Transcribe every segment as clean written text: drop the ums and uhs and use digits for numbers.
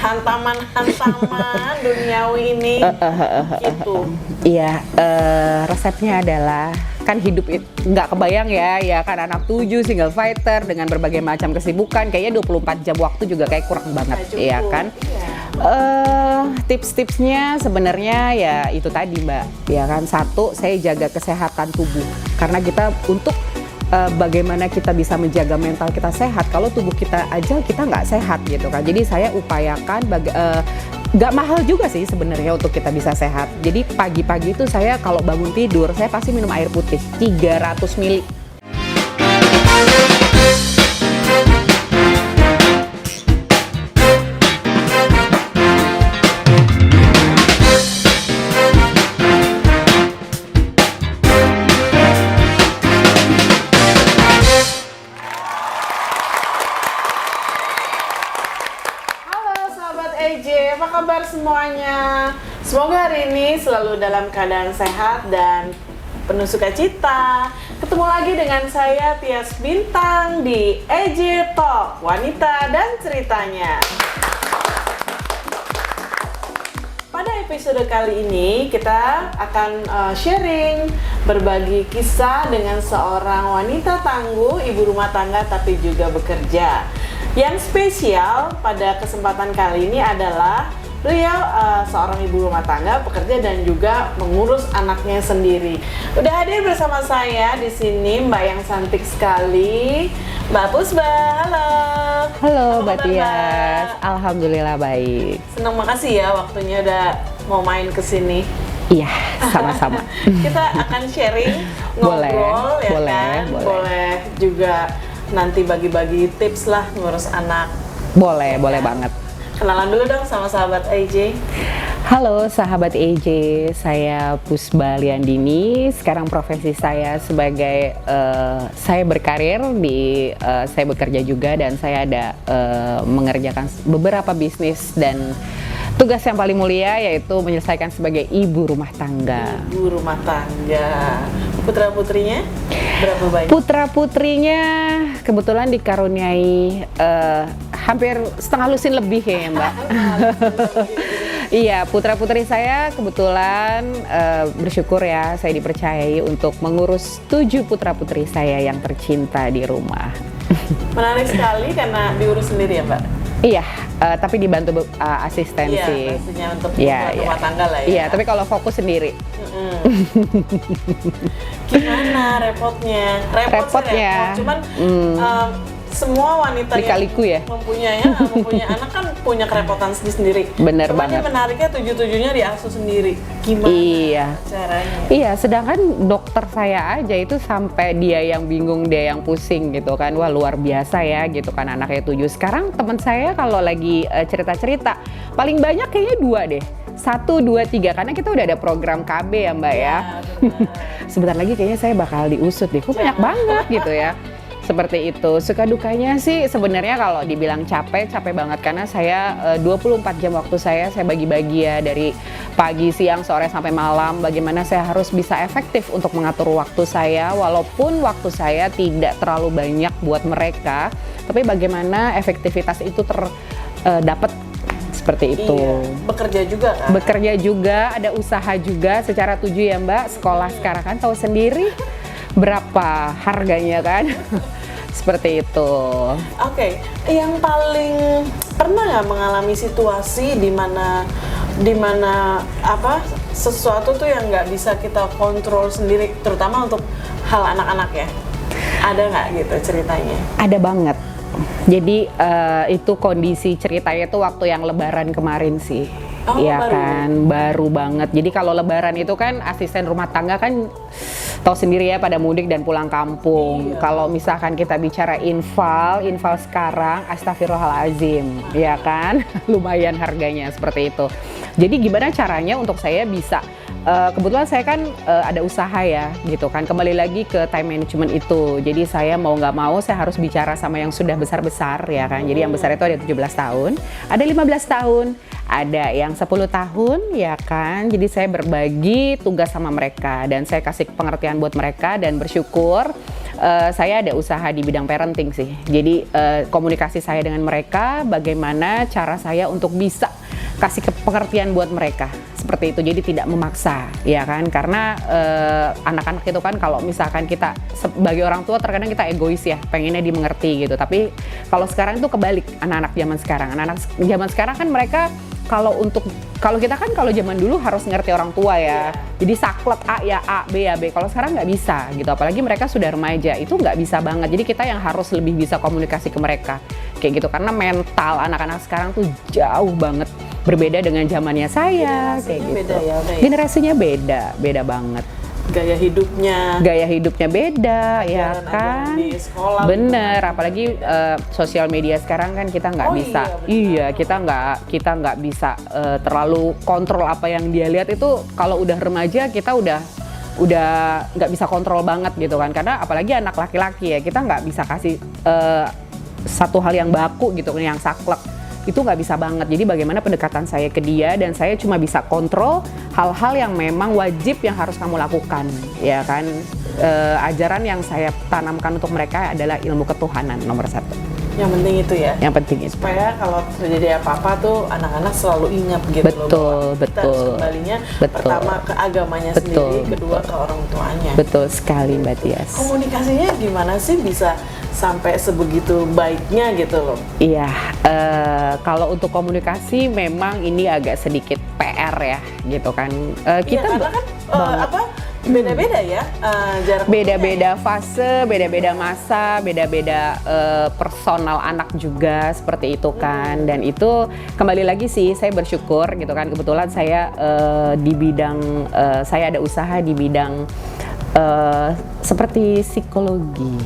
hantaman duniawi ini gitu. Iya, resepnya adalah kan hidup nggak kebayang ya kan anak 7 single fighter dengan berbagai macam kesibukan, kayaknya 24 jam waktu juga kayak kurang banget ya kan. Tips-tipsnya sebenarnya ya itu tadi Mbak, ya kan. Satu, saya jaga kesehatan tubuh karena kita untuk bagaimana kita bisa menjaga mental kita sehat kalau tubuh kita aja kita nggak sehat gitu kan. Jadi saya upayakan nggak mahal juga sih sebenarnya untuk kita bisa sehat. Jadi pagi-pagi itu saya kalau bangun tidur saya pasti minum air putih 300 ml. Apa kabar semuanya? Semoga hari ini selalu dalam keadaan sehat dan penuh sukacita. Ketemu lagi dengan saya Tias Bintang di EJ Talk, Wanita dan Ceritanya. Pada episode kali ini kita akan sharing, berbagi kisah dengan seorang wanita tangguh, ibu rumah tangga tapi juga bekerja. Yang spesial pada kesempatan kali ini adalah beliau seorang ibu rumah tangga, pekerja dan juga mengurus anaknya sendiri. Udah hadir bersama saya di sini Mbak yang cantik sekali, Mbak Pusba. Halo. Halo Mbak Tias. Alhamdulillah baik. Senang, makasih ya waktunya udah mau main ke sini. Iya, sama-sama. Kita akan sharing, ngobrol, ya kan? Boleh juga nanti bagi-bagi tips lah ngurus anak. Boleh banget. Kenalan dulu dong sama sahabat AJ. Halo sahabat AJ, saya Pusba Liandini. Sekarang profesi saya sebagai saya berkarir di saya bekerja juga dan saya ada mengerjakan beberapa bisnis dan tugas yang paling mulia yaitu menyelesaikan sebagai ibu rumah tangga. Ibu rumah tangga. Putra-putrinya berapa banyak? Putra-putrinya kebetulan dikaruniai hampir setengah lusin lebih ya Mbak. Iya, putra-putri saya kebetulan bersyukur ya saya dipercayai untuk mengurus 7 putra-putri saya yang tercinta di rumah. Menarik sekali karena diurus sendiri ya Mbak? Iya, tapi dibantu asistensi. Iya, pastinya untuk rumah tangga lah ya. Iya, tapi kalau fokus sendiri. Gimana repotnya? Repot, cuman semua wanita Lika-liku yang mempunyai anak kan punya kerepotan sendiri. Bener banget. Menariknya 7-7-nya diasuh sendiri. Gimana caranya? Iya, sedangkan dokter saya aja itu sampai dia yang bingung, dia yang pusing gitu kan. Wah, luar biasa ya gitu kan anaknya 7. Sekarang teman saya kalau lagi cerita-cerita paling banyak kayaknya 2 deh. 1, 2, 3 karena kita udah ada program KB ya Mbak ya. Sebentar lagi kayaknya saya bakal diusut deh. Kok banyak banget gitu ya. Seperti itu. Suka dukanya sih sebenarnya kalau dibilang capek banget karena saya 24 jam waktu saya bagi-bagi ya dari pagi, siang, sore sampai malam. Bagaimana saya harus bisa efektif untuk mengatur waktu saya walaupun waktu saya tidak terlalu banyak buat mereka, tapi bagaimana efektivitas itu dapat seperti itu. Iya. Bekerja juga kan? Bekerja juga, ada usaha juga secara 7 ya Mbak. Sekolah sekarang kan tahu sendiri berapa harganya kan. Seperti itu. Oke, yang paling pernah nggak mengalami situasi di mana sesuatu tuh yang nggak bisa kita kontrol sendiri, terutama untuk hal anak-anak ya? Ada nggak gitu ceritanya? Ada banget. Jadi itu kondisi ceritanya tuh waktu yang Lebaran kemarin sih. Iya kan, baru banget. Jadi kalau Lebaran itu kan asisten rumah tangga kan tahu sendiri ya pada mudik dan pulang kampung. Kalau misalkan kita bicara infal sekarang astagfirullahalazim, ya kan? Lumayan harganya seperti itu. Jadi gimana caranya untuk saya bisa kebetulan saya kan ada usaha ya gitu kan, kembali lagi ke time management itu. Jadi saya mau nggak mau saya harus bicara sama yang sudah besar-besar ya kan. Jadi yang besar itu ada 17 tahun, ada 15 tahun, ada yang 10 tahun ya kan. Jadi saya berbagi tugas sama mereka dan saya kasih pengertian buat mereka dan bersyukur saya ada usaha di bidang parenting sih. Jadi komunikasi saya dengan mereka, bagaimana cara saya untuk bisa kasih pengertian buat mereka seperti itu. Jadi tidak memaksa, ya kan? Karena anak-anak itu kan kalau misalkan kita sebagai orang tua terkadang kita egois ya, pengennya dimengerti gitu. Tapi kalau sekarang itu kebalik, anak-anak zaman sekarang. Anak-anak zaman sekarang kan mereka kalau kita kan kalau zaman dulu harus ngerti orang tua ya. Jadi saklek A ya A, B ya B. Kalau sekarang nggak bisa gitu. Apalagi mereka sudah remaja, itu nggak bisa banget. Jadi kita yang harus lebih bisa komunikasi ke mereka kayak gitu. Karena mental anak-anak sekarang tuh jauh banget berbeda dengan zamannya saya kayak gitu. Beda ya, udah ya. Generasinya beda banget. Gaya hidupnya beda ya kan, di sekolah bener, apalagi sosial media sekarang kan kita nggak bisa, iya kita nggak bisa terlalu kontrol apa yang dia lihat. Itu kalau udah remaja kita udah nggak bisa kontrol banget gitu kan, karena apalagi anak laki-laki ya, kita nggak bisa kasih satu hal yang baku gitu, yang saklek itu nggak bisa banget. Jadi bagaimana pendekatan saya ke dia, dan saya cuma bisa kontrol hal-hal yang memang wajib yang harus kamu lakukan, ya kan. Ajaran yang saya tanamkan untuk mereka adalah ilmu ketuhanan nomor 1. Yang penting itu ya. Yang penting itu. Supaya kalau terjadi apa-apa tuh anak-anak selalu ingat gitu loh. Kita harus kembalinya pertama ke agamanya sendiri, kedua ke orang tuanya. Betul sekali Mbak Tias. Komunikasinya gimana sih bisa sampai sebegitu baiknya gitu loh? Iya, kalau untuk komunikasi memang ini agak sedikit PR ya, gitu kan. Kita karena kan beda-beda ya, jarak beda-beda fase, beda-beda masa, beda-beda personal anak juga seperti itu kan. Dan itu kembali lagi sih, saya bersyukur gitu kan. Kebetulan saya di bidang saya ada usaha di bidang seperti psikologi,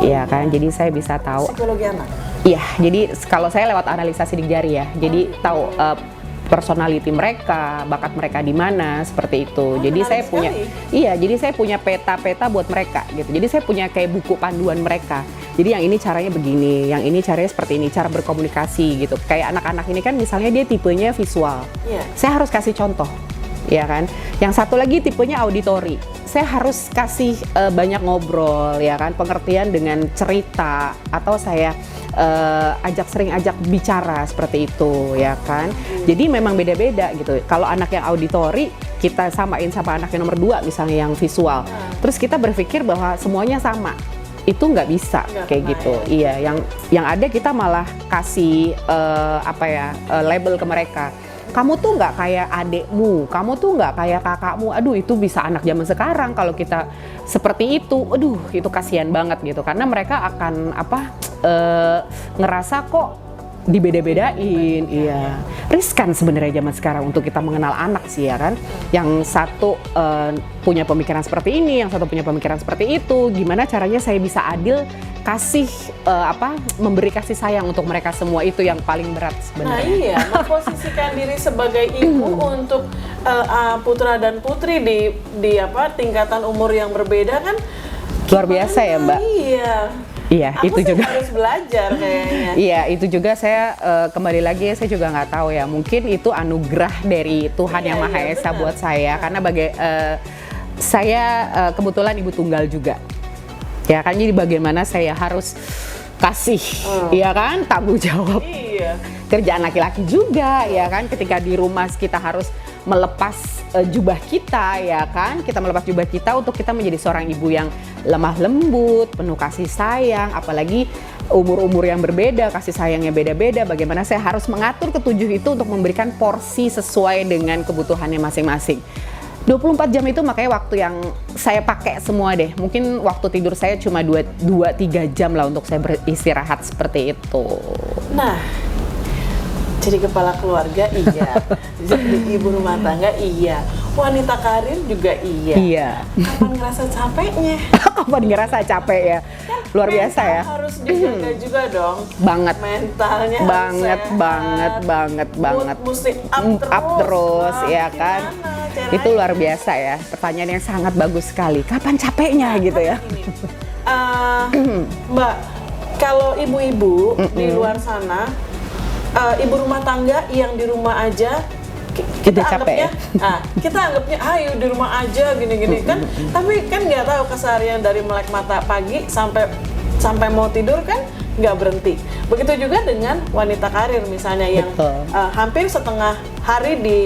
ya kan. Jadi saya bisa tahu psikologi anak. Iya, jadi kalau saya lewat analisa sidik jari ya, jadi tahu personality mereka, bakat mereka di mana, seperti itu. Jadi saya punya, jadi saya punya peta-peta buat mereka gitu. Jadi saya punya kayak buku panduan mereka. Jadi yang ini caranya begini, yang ini caranya seperti ini, cara berkomunikasi gitu. Kayak anak-anak ini kan misalnya dia tipenya visual, saya harus kasih contoh, ya kan. Yang satu lagi tipenya auditory, saya harus kasih banyak ngobrol, ya kan, pengertian dengan cerita, atau saya sering ajak bicara seperti itu, ya kan. Jadi memang beda-beda gitu. Kalau anak yang auditory kita samain sama anak yang nomor 2 misalnya yang visual, terus kita berpikir bahwa semuanya sama, itu nggak bisa kayak gitu. Iya, yang ada kita malah kasih label ke mereka. Kamu tuh nggak kayak adekmu, kamu tuh nggak kayak kakakmu. Aduh, itu bisa anak zaman sekarang kalau kita seperti itu. Aduh, itu kasihan banget gitu. Karena mereka akan ngerasa kok dibeda-bedain. Iya, riskan sebenarnya zaman sekarang untuk kita mengenal anak sih, ya kan. Yang satu punya pemikiran seperti ini, yang satu punya pemikiran seperti itu. Gimana caranya saya bisa adil kasih memberi kasih sayang untuk mereka semua, itu yang paling berat sebenarnya. Nah iya, memposisikan diri sebagai ibu untuk putra dan putri di tingkatan umur yang berbeda kan luar biasa ya Mbak. Iya, aku itu juga harus belajar kayaknya. Iya, itu juga saya kembali lagi, saya juga nggak tahu ya, mungkin itu anugerah dari Tuhan yang Maha Esa buat saya, karena saya kebetulan ibu tunggal juga. Ya kan, jadi bagaimana saya harus kasih, ya kan, tanggung jawab. Kerjaan laki-laki juga, ya kan, ketika di rumah kita harus melepas jubah kita, ya kan, kita melepas jubah kita untuk kita menjadi seorang ibu yang lemah lembut, penuh kasih sayang, apalagi umur-umur yang berbeda, kasih sayangnya beda-beda. Bagaimana saya harus mengatur ketujuh itu untuk memberikan porsi sesuai dengan kebutuhannya masing-masing. 24 jam itu makanya waktu yang saya pakai semua deh. Mungkin waktu tidur saya cuma 2-3 jam lah untuk saya beristirahat seperti itu. Nah, jadi kepala keluarga iya, jadi ibu rumah tangga iya, wanita karir juga iya. Iya. Kapan ngerasa capeknya? Kapan ngerasa capek ya? Luar biasa ya. Harus dijaga juga dong. Banget. Mentalnya banget. Mesti up terus, ya kan. Caranya? Itu luar biasa ya. Pertanyaan yang sangat bagus sekali. Kapan capeknya gitu ya? Mbak, kalau ibu-ibu di luar sana, ibu rumah tangga yang di rumah aja, Udah capek ya? Kita anggapnya ayo di rumah aja gini-gini kan, tapi kan nggak tahu keseharian dari melek mata pagi sampai mau tidur kan nggak berhenti. Begitu juga dengan wanita karir misalnya yang hampir setengah hari di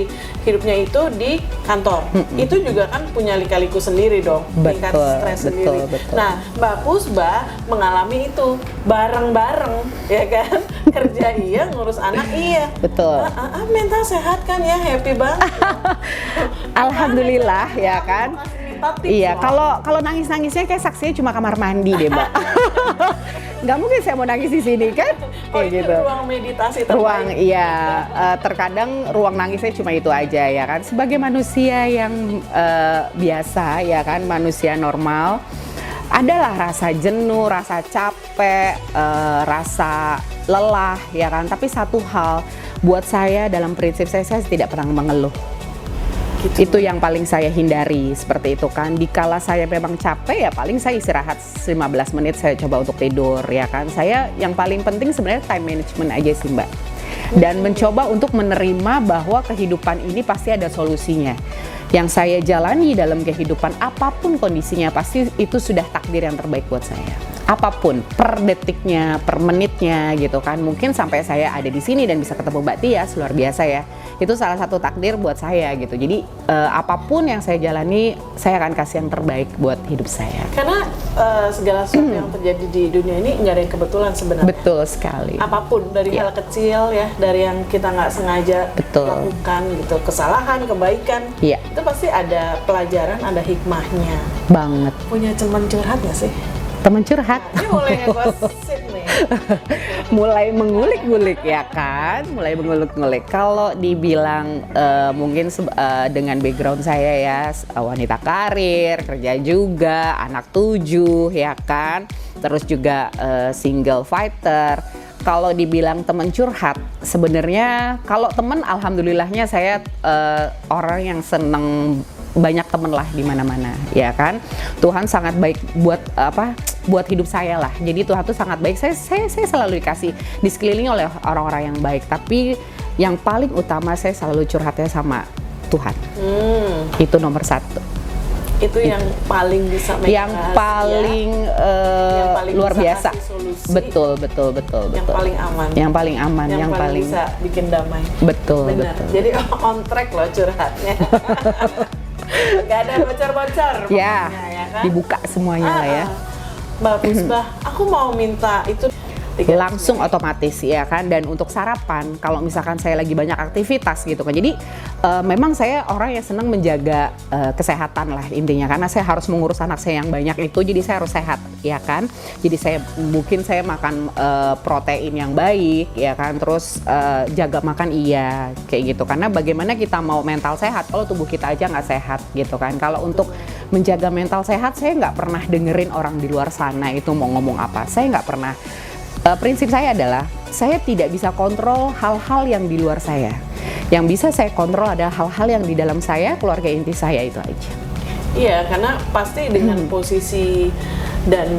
hidupnya itu di kantor. Itu juga kan punya lika-liku sendiri dong, tingkat stres sendiri. Nah, Mbak Pusba mengalami itu bareng-bareng, ya kan? Kerja iya, ngurus anak iya. Betul. Mental sehat kan ya, happy banget. Alhamdulillah ya kan. Iya, kalau nangis-nangisnya kayak saksinya cuma kamar mandi deh, Mbak. Nggak mungkin saya mau nangis di sini kan? Kayak itu gitu. Ruang meditasi terbaik. Ruang, iya. Terkadang ruang nangisnya cuma itu aja ya kan. Sebagai manusia yang biasa ya kan, manusia normal, adalah rasa jenuh, rasa capek, rasa lelah ya kan. Tapi satu hal buat saya dalam prinsip saya tidak pernah mengeluh. Itu yang paling saya hindari, seperti itu kan. Dikala saya memang capek ya paling saya istirahat 15 menit, saya coba untuk tidur ya kan. Saya yang paling penting sebenarnya time management aja sih Mbak. Dan mencoba untuk menerima bahwa kehidupan ini pasti ada solusinya. Yang saya jalani dalam kehidupan apapun kondisinya pasti itu sudah takdir yang terbaik buat saya. Apapun, per detiknya, per menitnya gitu kan. Mungkin sampai saya ada di sini dan bisa ketemu Mbak Tias, luar biasa ya. Itu salah satu takdir buat saya gitu. Jadi apapun yang saya jalani, saya akan kasih yang terbaik buat hidup saya. Karena segala sesuatu yang terjadi di dunia ini nggak ada yang kebetulan sebenarnya. Betul sekali. Apapun, dari hal kecil ya, dari yang kita nggak sengaja lakukan gitu, kesalahan, kebaikan, itu pasti ada pelajaran, ada hikmahnya. Banget. Punya teman curhat nggak sih? Teman curhat. Ini mulai ngegosip nih. Mulai mengulik-ngulik ya kan, mulai mengulik-ngulik. Kalau dibilang mungkin dengan background saya ya, wanita karir, kerja juga, anak 7 ya kan, terus juga single fighter. Kalau dibilang teman curhat, sebenarnya kalau teman, alhamdulillahnya saya orang yang seneng banyak temen lah di mana-mana ya kan. Tuhan sangat baik buat hidup saya lah. Jadi Tuhan tuh sangat baik. Saya selalu dikasih di sekeliling oleh orang-orang yang baik. Tapi yang paling utama saya selalu curhatnya sama Tuhan. Itu nomor 1. Itu yang paling bisa yang paling luar biasa. Betul. Yang paling aman. Yang paling bisa bikin damai. Betul. Jadi on track loh curhatnya. Gak ada bocor-bocor ya kan? Dibuka semuanya lah ya. Mbak Pusba, aku mau minta itu langsung otomatis ya kan. Dan untuk sarapan, kalau misalkan saya lagi banyak aktivitas gitu kan, jadi memang saya orang yang senang menjaga kesehatan lah intinya, karena saya harus mengurus anak saya yang banyak itu, jadi saya harus sehat ya kan. Jadi saya makan protein yang baik ya kan, terus jaga makan kayak gitu, karena bagaimana kita mau mental sehat kalau tubuh kita aja nggak sehat gitu kan. Kalau untuk menjaga mental sehat, saya nggak pernah dengerin orang di luar sana itu mau ngomong apa, saya nggak pernah. Prinsip saya adalah saya tidak bisa kontrol hal-hal yang di luar saya. Yang bisa saya kontrol adalah hal-hal yang di dalam saya, keluarga inti saya, itu aja. Iya, karena pasti dengan posisi dan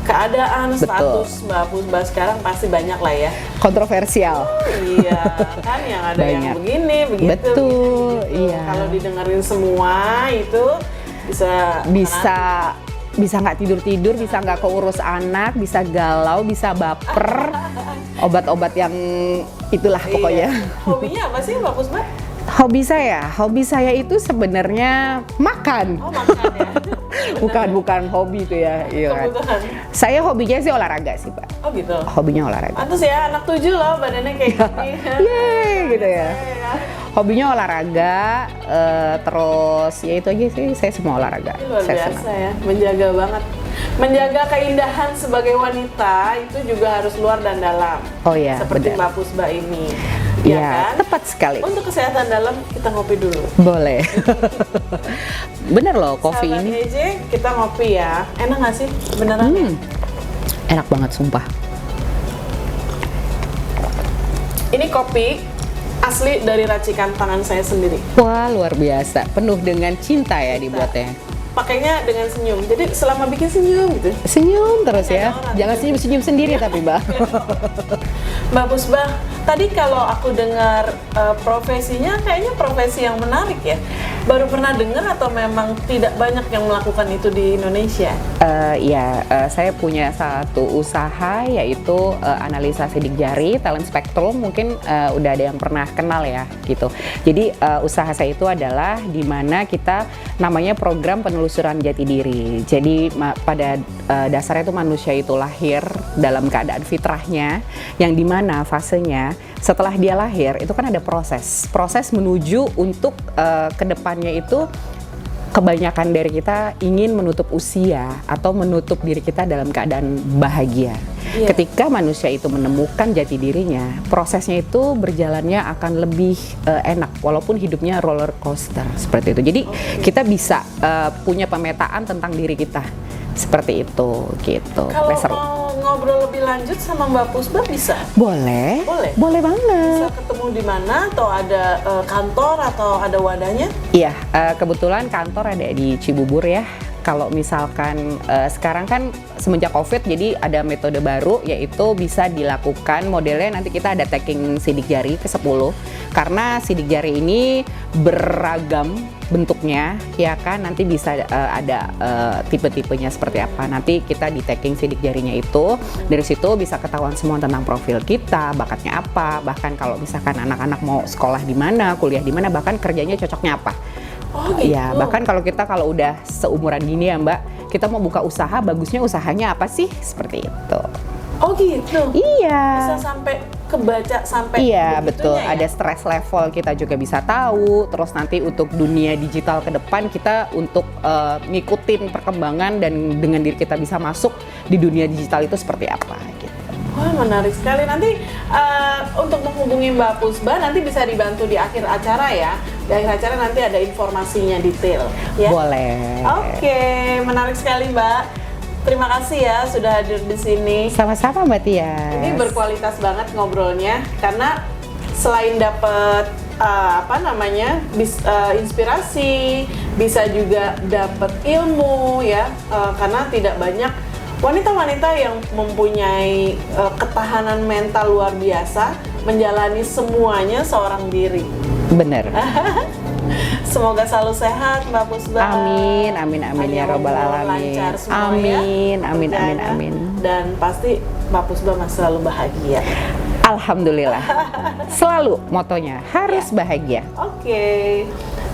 keadaan, status Mbak Pusba sekarang pasti banyak lah ya. Kontroversial. Iya, kan yang ada banyak. Yang begini, begitu. Betul, gitu. Iya. Kalau didengerin semua itu bisa nggak tidur, bisa nggak keurus anak, bisa galau, bisa baper, obat-obat yang itulah pokoknya. Hobinya apa sih Mbak Pusba? Hobi saya itu sebenarnya makan. Oh, makan ya? bukan hobi itu ya. Iya kan. Saya hobinya sih olahraga sih, Pak. Oh gitu. Hobinya olahraga. Pantes ya, anak 7 loh badannya kayak gini. Yeay gitu ya. Hobinya olahraga, terus ya itu aja sih, saya semua olahraga. Luar biasa ya, menjaga banget. Menjaga keindahan sebagai wanita itu juga harus luar dan dalam. Oh iya, seperti Mbak Pusba ini. Ya kan? Tepat sekali. Untuk kesehatan dalam, kita ngopi dulu. Boleh. Bener loh, kopi Sahabat ini. EJ, kita ngopi ya. Enak nggak sih? Beneran ya? Enak banget, sumpah. Ini kopi asli dari racikan tangan saya sendiri. Wah, luar biasa. Penuh dengan cinta ya dibuatnya. pakainya dengan senyum. Jadi selama bikin senyum gitu. Senyum terus ya, Ada orang. jangan senyum-senyum sendiri tapi Mbak. Mbak Pusbah, tadi kalau aku dengar profesinya kayaknya profesi yang menarik ya. Baru pernah dengar atau memang tidak banyak yang melakukan itu di Indonesia? Saya punya satu usaha yaitu analisa sidik jari, talent spectrum, mungkin udah ada yang pernah kenal ya gitu. Jadi usaha saya itu adalah di mana kita namanya program penelusuran jati diri. Jadi pada dasarnya itu manusia itu lahir dalam keadaan fitrahnya, yang dimana fasenya setelah dia lahir itu kan ada proses menuju untuk kedepannya itu kebanyakan dari kita ingin menutup usia atau menutup diri kita dalam keadaan bahagia. Iya. Ketika manusia itu menemukan jati dirinya, prosesnya itu berjalannya akan lebih enak walaupun hidupnya roller coaster seperti itu. Jadi kita bisa punya pemetaan tentang diri kita seperti itu gitu. Kalau Seru. mau ngobrol lebih lanjut sama Mbak Pusbah bisa? Boleh, Boleh? boleh banget. Bisa ketemu di mana atau ada kantor atau ada wadahnya? Iya, kebetulan kantor ada di Cibubur ya. Kalau misalkan sekarang kan semenjak COVID jadi ada metode baru yaitu bisa dilakukan modelnya nanti kita ada tagging sidik jari ke 10 karena sidik jari ini beragam bentuknya ya kan, nanti bisa ada tipe-tipenya seperti apa, nanti kita di tagging sidik jarinya itu, dari situ bisa ketahuan semua tentang profil kita, bakatnya apa, bahkan kalau misalkan anak-anak mau sekolah di mana, kuliah di mana, bahkan kerjanya cocoknya apa. Oh gitu. Ya, bahkan kalau kita kalau udah seumuran gini ya Mbak, kita mau buka usaha, bagusnya usahanya apa sih? Seperti itu. Oh gitu. Iya. Bisa sampai kebaca sampai Iya, begitunya betul. ya? Ada stress level kita juga bisa tahu. Terus nanti untuk dunia digital ke depan kita untuk ngikutin perkembangan dan dengan diri kita bisa masuk di dunia digital itu seperti apa gitu. Wah, menarik sekali. Nanti untuk menghubungi Mbak Pusbah nanti bisa dibantu di akhir acara ya. Di akhir acara nanti ada informasinya detail ya. Boleh. Oke, menarik sekali Mbak. Terima kasih ya sudah hadir di sini. Sama-sama Mbak Tias. Ini berkualitas banget ngobrolnya karena selain dapat inspirasi, bisa juga dapat ilmu ya, karena tidak banyak wanita-wanita yang mempunyai ketahanan mental luar biasa menjalani semuanya seorang diri. Bener. Semoga selalu sehat Mbak Pusbah. Amin, amin, amin ya Panjang robbal umur, alamin. lancar semua Amin, ya, amin, amin, kerjanya. amin. Dan pasti Mbak Pusbah masih selalu bahagia. Alhamdulillah. Selalu motonya harus bahagia. Oke.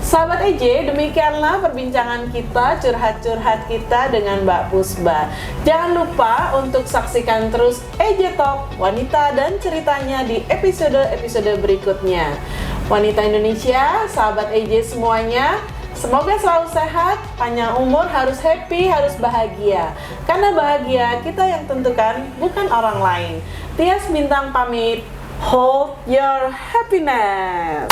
Sahabat EJ, demikianlah perbincangan kita, curhat-curhat kita dengan Mbak Pusbah. Jangan lupa untuk saksikan terus EJ Talk, wanita dan ceritanya di episode-episode berikutnya. Wanita Indonesia, sahabat EJ semuanya, semoga selalu sehat, panjang umur, harus happy, harus bahagia. Karena bahagia kita yang tentukan, bukan orang lain. Tias Bintang pamit, hold your happiness.